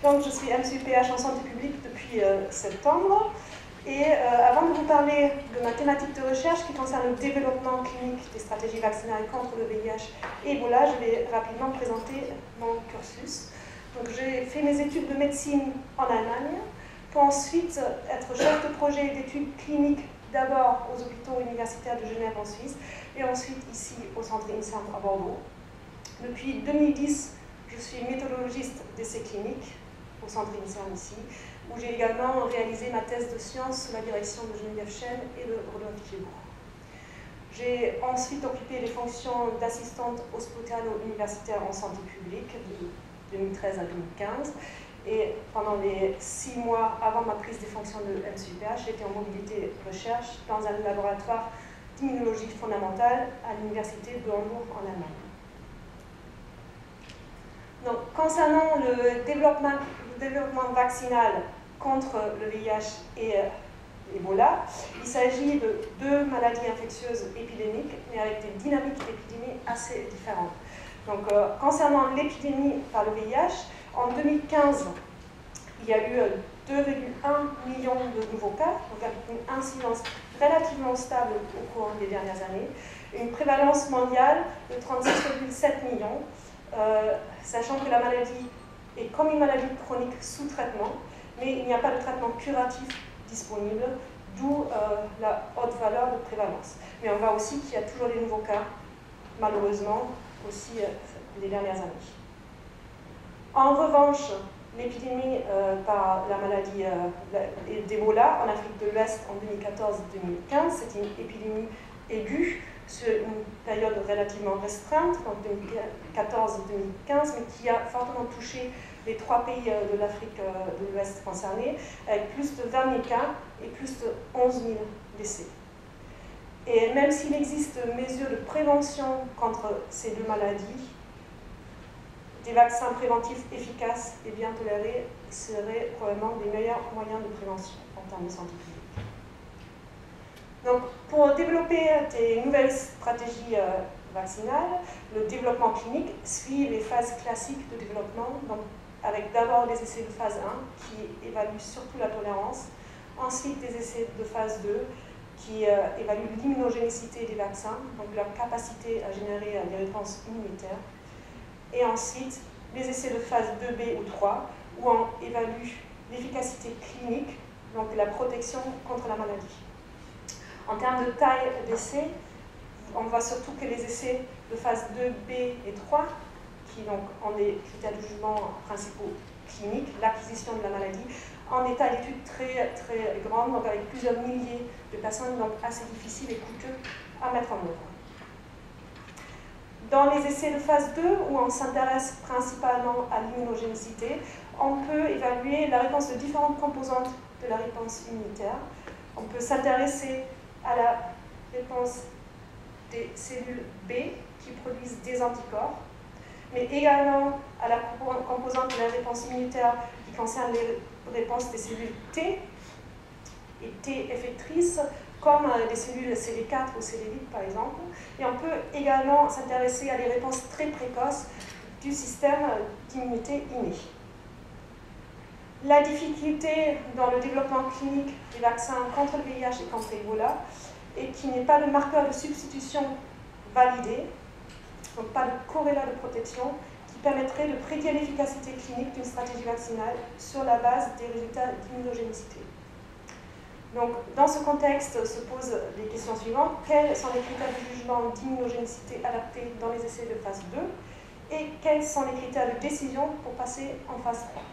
Donc, je suis MCUPH en santé publique depuis septembre. Et avant de vous parler de ma thématique de recherche qui concerne le développement clinique des stratégies vaccinales contre le VIH et Ebola, je vais rapidement présenter mon cursus. Donc, j'ai fait mes études de médecine en Allemagne, pour ensuite être chef de projet d'études cliniques d'abord aux hôpitaux universitaires de Genève en Suisse et ensuite ici au centre INSERM à Bordeaux. Depuis 2010, je suis méthodologiste d'essais cliniques au centre INSERM ici, où j'ai également réalisé ma thèse de sciences sous la direction de Geneviève Chen et de Rodolphe Thiébourg. J'ai ensuite occupé les fonctions d'assistante hospitalo-universitaire en santé publique de 2013 à 2015. Et pendant les 6 mois avant ma prise des fonctions de MCUPH, j'étais en mobilité recherche dans un laboratoire d'immunologie fondamentale à l'université de Hambourg en Allemagne. Donc, concernant le développement vaccinal contre le VIH et Ebola, il s'agit de 2 maladies infectieuses épidémiques, mais avec des dynamiques d'épidémie assez différentes. Donc, concernant l'épidémie par le VIH, en 2015, il y a eu 2,1 millions de nouveaux cas, donc avec une incidence relativement stable au cours des dernières années, une prévalence mondiale de 36,7 millions, sachant que la maladie est comme une maladie chronique sous traitement, mais il n'y a pas de traitement curatif disponible, d'où la haute valeur de prévalence. Mais on voit aussi qu'il y a toujours des nouveaux cas, malheureusement, aussi les dernières années. En revanche, l'épidémie par la maladie d'Ebola en Afrique de l'Ouest en 2014-2015, c'est une épidémie aiguë sur une période relativement restreinte, donc 2014-2015, mais qui a fortement touché les 3 pays de l'Afrique de l'Ouest concernés, avec plus de 20 000 cas et plus de 11 000 décès. Et même s'il existe des mesures de prévention contre ces 2 maladies, des vaccins préventifs efficaces et bien tolérés seraient probablement des meilleurs moyens de prévention en termes de santé publique. Donc, pour développer des nouvelles stratégies vaccinales, le développement clinique suit les phases classiques de développement, donc avec d'abord des essais de phase 1 qui évaluent surtout la tolérance, ensuite des essais de phase 2 qui évaluent l'immunogénicité des vaccins, donc leur capacité à générer des réponses immunitaires, et ensuite les essais de phase 2B ou 3 où on évalue l'efficacité clinique, donc la protection contre la maladie. En termes de taille d'essai, on voit surtout que les essais de phase 2B et 3, qui donc ont des critères de jugement principaux cliniques, l'acquisition de la maladie, en état d'étude très grande, donc avec plusieurs milliers de personnes, donc assez difficile et coûteux à mettre en œuvre. Dans les essais de phase 2, où on s'intéresse principalement à l'immunogénicité, on peut évaluer la réponse de différentes composantes de la réponse immunitaire. On peut s'intéresser à la réponse des cellules B qui produisent des anticorps, mais également à la composante de la réponse immunitaire qui concerne les réponses des cellules T et T effectrices, comme des cellules CD4 ou CD8 par exemple. Et on peut également s'intéresser à des réponses très précoces du système d'immunité innée. La difficulté dans le développement clinique des vaccins contre le VIH et contre Ebola est qu'il n'y ait pas de marqueur de substitution validé, donc pas de corrélat de protection, qui permettrait de prédire l'efficacité clinique d'une stratégie vaccinale sur la base des résultats d'immunogénicité. Donc, dans ce contexte se posent les questions suivantes. Quels sont les critères de jugement d'immunogénicité adaptés dans les essais de phase 2 et quels sont les critères de décision pour passer en phase 3?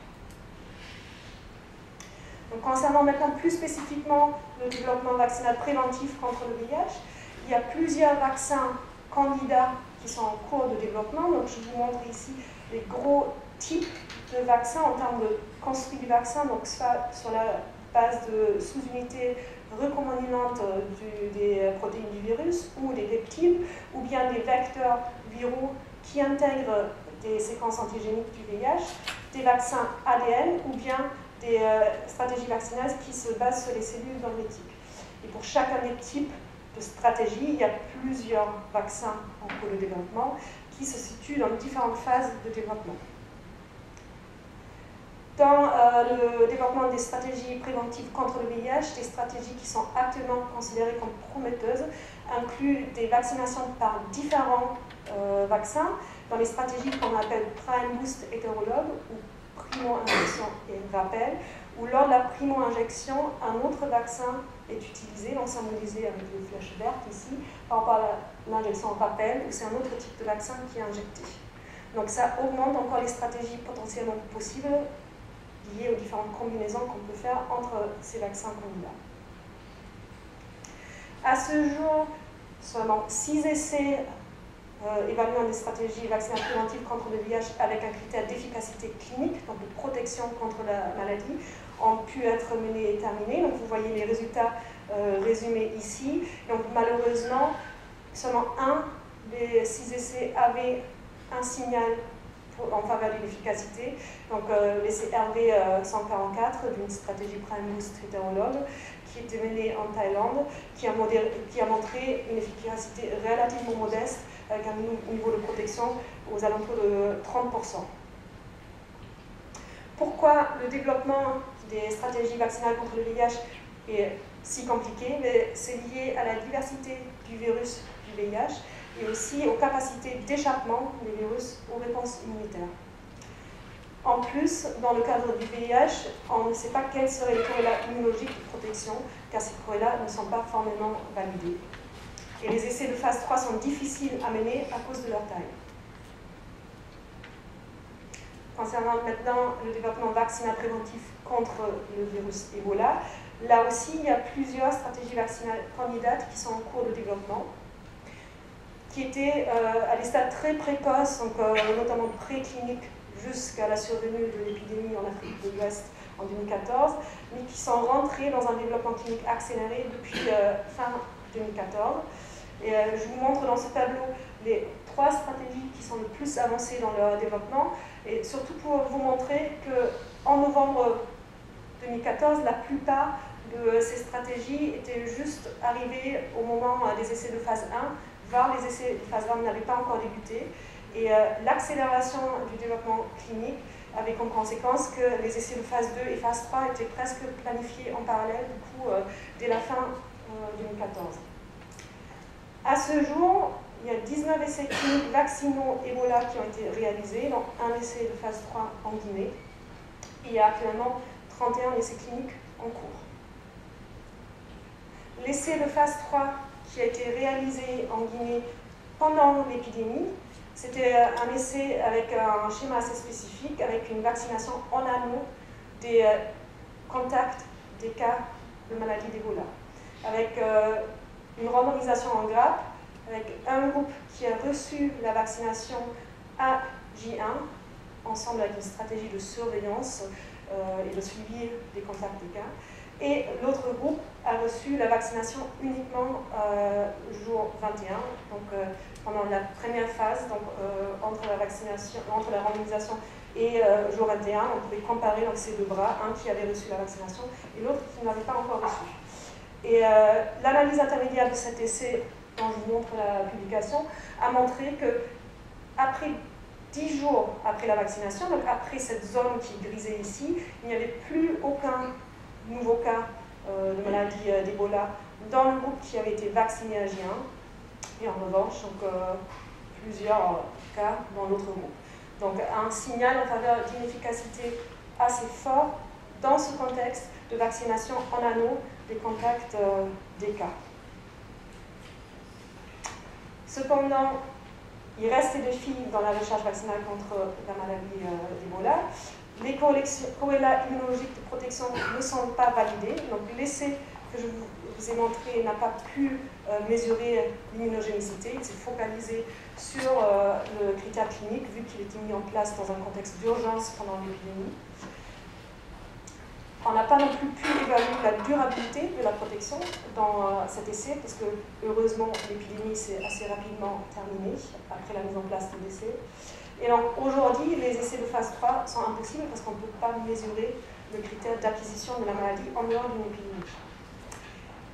Donc, concernant maintenant plus spécifiquement le développement vaccinal préventif contre le VIH, il y a plusieurs vaccins candidats qui sont en cours de développement. Donc, je vous montre ici les gros types de vaccins en termes de construit du vaccin, donc soit sur la base de sous-unités recombinantes des protéines du virus ou des peptides, ou bien des vecteurs viraux qui intègrent des séquences antigéniques du VIH, des vaccins ADN ou bien des stratégies vaccinales qui se basent sur les cellules dendritiques. Et pour chacun des types de stratégies, il y a plusieurs vaccins en cours de développement qui se situent dans différentes phases de développement. Dans le développement des stratégies préventives contre le VIH, des stratégies qui sont actuellement considérées comme prometteuses incluent des vaccinations par différents vaccins dans les stratégies qu'on appelle prime boost hétérologue ou primo-injection et rappel, où lors de la primo-injection, un autre vaccin est utilisé, donc symbolisé avec les flèches vertes ici, par rapport à l'injection rappel, où c'est un autre type de vaccin qui est injecté. Donc ça augmente encore les stratégies potentiellement possibles liées aux différentes combinaisons qu'on peut faire entre ces vaccins candidats. À ce jour, seulement 6 essais évaluant des stratégies vaccinales préventives contre le VIH avec un critère d'efficacité clinique, donc de protection contre la maladie, ont pu être menés et terminés. Donc vous voyez les résultats résumés ici. Donc malheureusement, seulement un des 6 essais avait un signal en faveur de l'efficacité. Donc l'essai RV144 d'une stratégie prime boost hétérologue qui était menée en Thaïlande, qui a montré une efficacité relativement modeste avec un niveau de protection aux alentours de 30%. Pourquoi le développement des stratégies vaccinales contre le VIH est si compliqué? C'est lié à la diversité du virus du VIH et aussi aux capacités d'échappement des virus aux réponses immunitaires. En plus, dans le cadre du VIH, on ne sait pas quels seraient les corrélats immunologiques de protection, car ces corrélats ne sont pas formellement validés. Et les essais de phase 3 sont difficiles à mener à cause de leur taille. Concernant maintenant le développement vaccinal préventif contre le virus Ebola, là aussi, il y a plusieurs stratégies vaccinales candidates qui sont en cours de développement, qui étaient à des stades très précoces, donc, notamment précliniques, jusqu'à la survenue de l'épidémie en Afrique de l'Ouest en 2014, mais qui sont rentrés dans un développement clinique accéléré depuis fin 2014. Et je vous montre dans ce tableau les 3 stratégies qui sont le plus avancées dans leur développement, et surtout pour vous montrer qu'en novembre 2014, la plupart de ces stratégies étaient juste arrivées au moment des essais de phase 1, voire les essais de phase 1 n'avaient pas encore débuté. Et l'accélération du développement clinique avait comme conséquence que les essais de phase 2 et phase 3 étaient presque planifiés en parallèle, du coup, dès la fin 2014. À ce jour, il y a 19 essais cliniques vaccinaux Ebola qui ont été réalisés, donc un essai de phase 3 en Guinée. Et il y a actuellement 31 essais cliniques en cours. L'essai de phase 3 qui a été réalisé en Guinée pendant l'épidémie, c'était un essai avec un schéma assez spécifique, avec une vaccination en anneau des contacts des cas de maladie d'Ebola, avec une randomisation en grappe, avec un groupe qui a reçu la vaccination à J1, ensemble avec une stratégie de surveillance et de suivi des contacts des cas, et l'autre groupe a reçu la vaccination uniquement jour 21, donc pendant la première phase, donc entre la randomisation et jour 21, on pouvait comparer donc, ces 2 bras, un qui avait reçu la vaccination et l'autre qui n'avait pas encore reçu. Et l'analyse intermédiaire de cet essai, dont je vous montre la publication, a montré que après 10 jours après la vaccination, donc après cette zone qui est grisée ici, il n'y avait plus aucun nouveau cas de maladie d'Ebola dans le groupe qui avait été vacciné à J1, et en revanche, donc, plusieurs cas dans l'autre groupe. Donc un signal en faveur d'une efficacité assez fort dans ce contexte de vaccination en anneau des contacts des cas. Cependant, il reste des défis dans la recherche vaccinale contre la maladie d'Ebola. Les corrélats immunologiques de protection ne sont pas validés. Donc l'essai que je vous ai montré n'a pas pu mesurer l'immunogénicité. Il s'est focalisé sur le critère clinique, vu qu'il était mis en place dans un contexte d'urgence pendant l'épidémie. On n'a pas non plus pu évaluer la durabilité de la protection dans cet essai, parce que heureusement l'épidémie s'est assez rapidement terminée après la mise en place de l'essai. Et donc aujourd'hui, les essais de phase 3 sont impossibles parce qu'on ne peut pas mesurer le critère d'acquisition de la maladie en dehors d'une épidémie.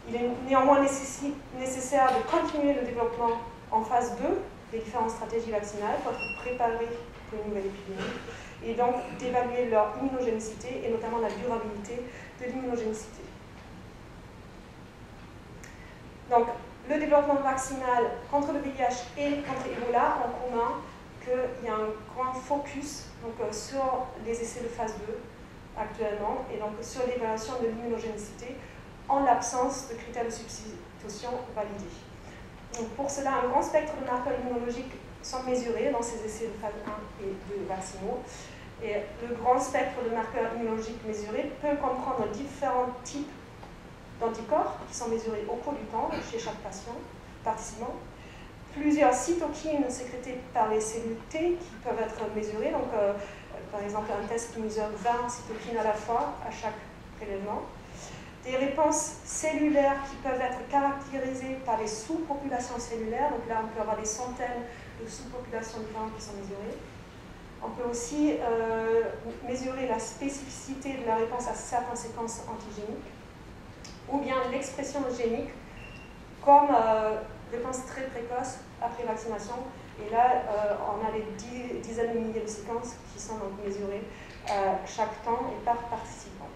Il est néanmoins nécessaire de continuer le développement en phase 2 des différentes stratégies vaccinales pour être préparé pour une nouvelle épidémie. et donc d'évaluer leur immunogénicité et notamment la durabilité de l'immunogénicité. Donc, le développement vaccinal contre le VIH et contre Ebola ont en commun qu'il y a un grand focus sur les essais de phase 2 actuellement et donc sur l'évaluation de l'immunogénicité en l'absence de critères de substitution validés. Donc, pour cela, un grand spectre de marqueurs immunologiques sont mesurés dans ces essais de phase 1 et 2 vaccinaux. Et le grand spectre de marqueurs immunologiques mesurés peut comprendre différents types d'anticorps qui sont mesurés au cours du temps chez chaque patient participant. Plusieurs cytokines sécrétées par les cellules T qui peuvent être mesurées. Donc, par exemple, un test qui mesure 20 cytokines à la fois à chaque prélèvement. Des réponses cellulaires qui peuvent être caractérisées par les sous-populations cellulaires. Donc là, on peut avoir des centaines de sous-populations différentes qui sont mesurées. On peut aussi mesurer la spécificité de la réponse à certaines séquences antigéniques, ou bien l'expression génique comme réponse très précoce après vaccination. Et là, on a des dizaines de milliers de séquences qui sont donc mesurées chaque temps et par participant.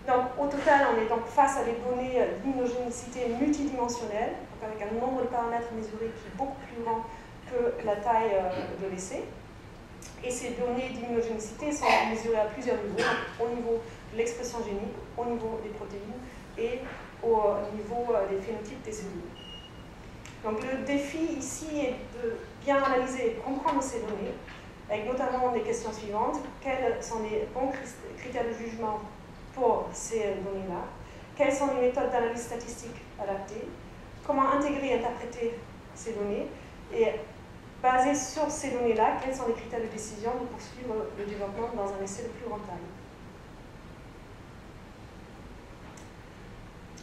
Donc, au total, on est donc face à des données d'immunogénicité multidimensionnelles, donc avec un nombre de paramètres mesurés qui est beaucoup plus grand que la taille de l'essai. Et ces données d'immunogénicité sont mesurées à plusieurs niveaux, au niveau de l'expression génique, au niveau des protéines et au niveau des phénotypes des cellules. Donc le défi ici est de bien analyser et comprendre ces données, avec notamment des questions suivantes. Quels sont les bons critères de jugement pour ces données-là? Quelles sont les méthodes d'analyse statistique adaptées? Comment intégrer et interpréter ces données? Et basé sur ces données-là, quels sont les critères de décision de poursuivre le développement dans un essai de plus grande taille?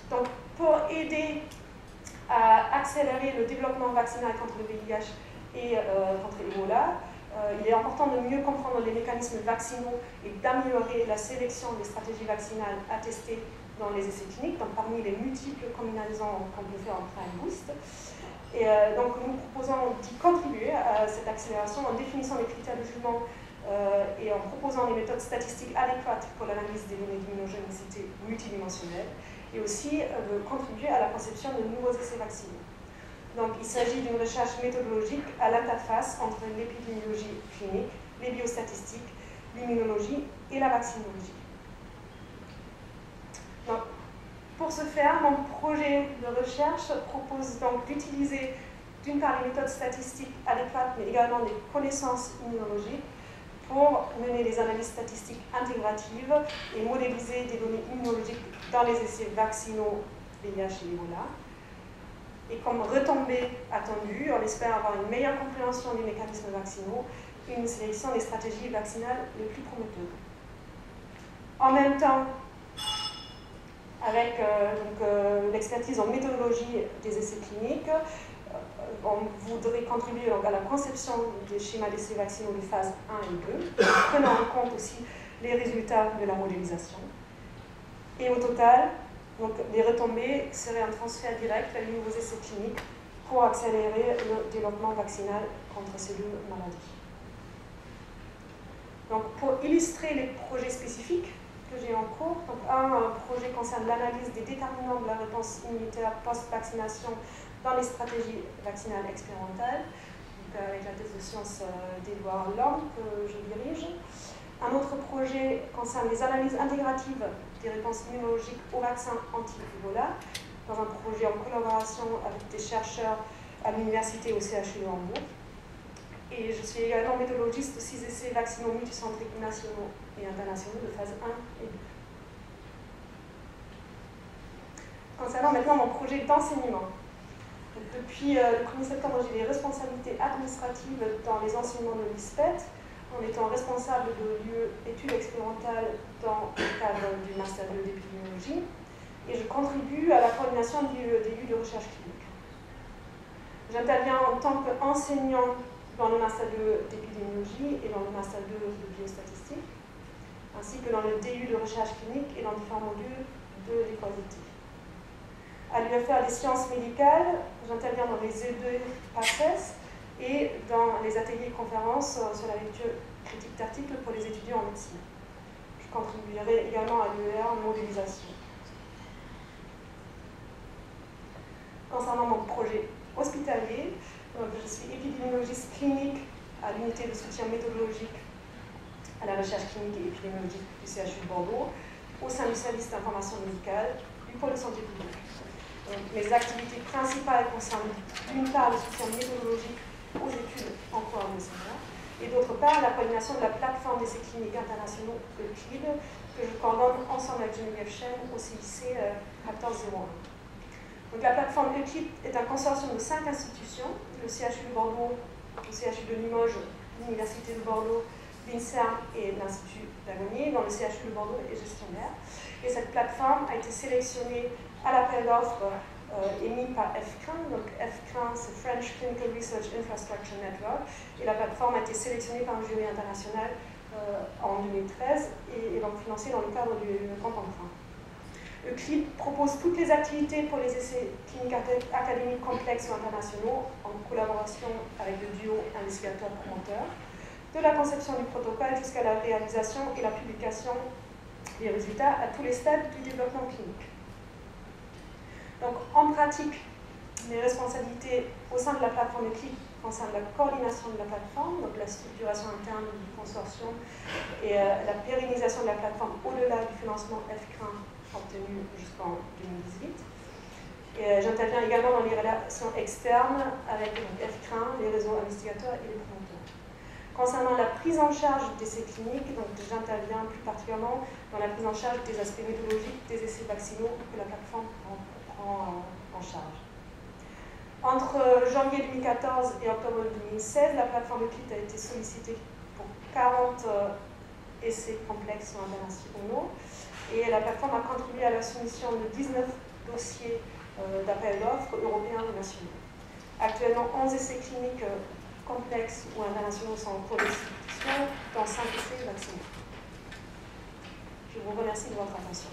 Donc, pour aider à accélérer le développement vaccinal contre le VIH et contre Ebola, il est important de mieux comprendre les mécanismes vaccinaux et d'améliorer la sélection des stratégies vaccinales à tester dans les essais cliniques, donc parmi les multiples combinaisons qu'on peut faire en prime boost. Et donc nous proposons d'y contribuer à cette accélération en définissant les critères de jugement et en proposant des méthodes statistiques adéquates pour l'analyse des données d'immunogénicité multidimensionnelle et aussi de contribuer à la conception de nouveaux essais vaccinaux. Donc il s'agit d'une recherche méthodologique à l'interface entre l'épidémiologie clinique, les biostatistiques, l'immunologie et la vaccinologie. Donc, pour ce faire, mon projet de recherche propose donc d'utiliser d'une part les méthodes statistiques adéquates, mais également des connaissances immunologiques pour mener des analyses statistiques intégratives et modéliser des données immunologiques dans les essais vaccinaux VIH et Ebola. Et comme retombée attendue, on espère avoir une meilleure compréhension des mécanismes vaccinaux et une sélection des stratégies vaccinales les plus prometteuses. En même temps, avec l'expertise en méthodologie des essais cliniques, on voudrait contribuer donc, à la conception des schémas d'essais vaccinaux de phase 1 et 2, prenant en compte aussi les résultats de la modélisation. Et au total, donc, les retombées seraient un transfert direct vers les nouveaux essais cliniques pour accélérer le développement vaccinal contre ces deux maladies. Donc, pour illustrer les projets spécifiques que j'ai en cours, donc un projet concerne l'analyse des déterminants de la réponse immunitaire post-vaccination dans les stratégies vaccinales expérimentales, donc avec la thèse de sciences d'Edouard Lorme que je dirige. Un autre projet concerne les analyses intégratives des réponses immunologiques au vaccin anti-Ebola, dans un projet en collaboration avec des chercheurs à l'université au CHU de Hambourg. Et je suis également méthodologiste de 6 essais vaccinaux multicentriques nationaux et internationaux de phase 1 et 2. Concernant maintenant mon projet d'enseignement. Depuis le 1er septembre, j'ai des responsabilités administratives dans les enseignements de l'ISPET, en étant responsable de l'UE études expérimentales dans le cadre du Master 2 d'épidémiologie, et je contribue à la coordination des U de recherche clinique. J'interviens en tant qu'enseignant dans le Master 2 d'épidémiologie et dans le Master 2 de biostatistique, ainsi que dans le DU de recherche clinique et dans différents modules de l'école d'été. À l'UFR des sciences médicales, j'interviens dans les E2 PACES et dans les ateliers conférences sur la lecture critique d'articles pour les étudiants en médecine. Je contribuerai également à l'UER en modélisation. Concernant mon projet hospitalier, donc je suis épidémiologiste clinique à l'unité de soutien méthodologique à la recherche clinique et épidémiologique du CHU de Bordeaux, au sein du service d'information médicale du pôle de santé publique. Donc, mes activités principales concernent d'une part le soutien méthodologique aux études en cours de senior, et d'autre part la coordination de la plateforme d'essais cliniques internationaux Euclid, que je coordonne ensemble avec Geneviève Chen au CIC 1401. Donc, la plateforme Euclid est un consortium de 5 institutions, le CHU de Bordeaux, le CHU de Limoges, l'Université de Bordeaux, l'INSERM et l'Institut d'Agonier, dont le CHU de Bordeaux est gestionnaire. Et cette plateforme a été sélectionnée à l'appel d'offres émis par FCRIN. Donc FCRIN, c'est French Clinical Research Infrastructure Network. Et la plateforme a été sélectionnée par un jury international en 2013 et donc financée dans le cadre du Grand Emprunt. Euclid propose toutes les activités pour les essais cliniques académiques complexes ou internationaux en collaboration avec le duo investigateur-promoteur, de la conception du protocole jusqu'à la réalisation et la publication des résultats à tous les stades du développement clinique. Donc, en pratique, mes responsabilités au sein de la plateforme Euclid concernent la coordination de la plateforme, donc la structuration interne du consortium et la pérennisation de la plateforme au-delà du financement FCRIN obtenu jusqu'en 2018. Et j'interviens également dans les relations externes avec FCRIN, les réseaux investigateurs et les promoteurs. Concernant la prise en charge d'essais cliniques, j'interviens plus particulièrement dans la prise en charge des aspects méthodologiques des essais vaccinaux que la plateforme prend en charge. Entre janvier 2014 et octobre 2016, la plateforme Euclid a été sollicitée pour 40 essais complexes ou internationaux et la plateforme a contribué à la soumission de 19 dossiers d'appel d'offres européens ou nationaux. Actuellement, 11 essais cliniques complexes ou internationaux sont en cours d'exécution dans 5 essais vaccinaux. Je vous remercie de votre attention.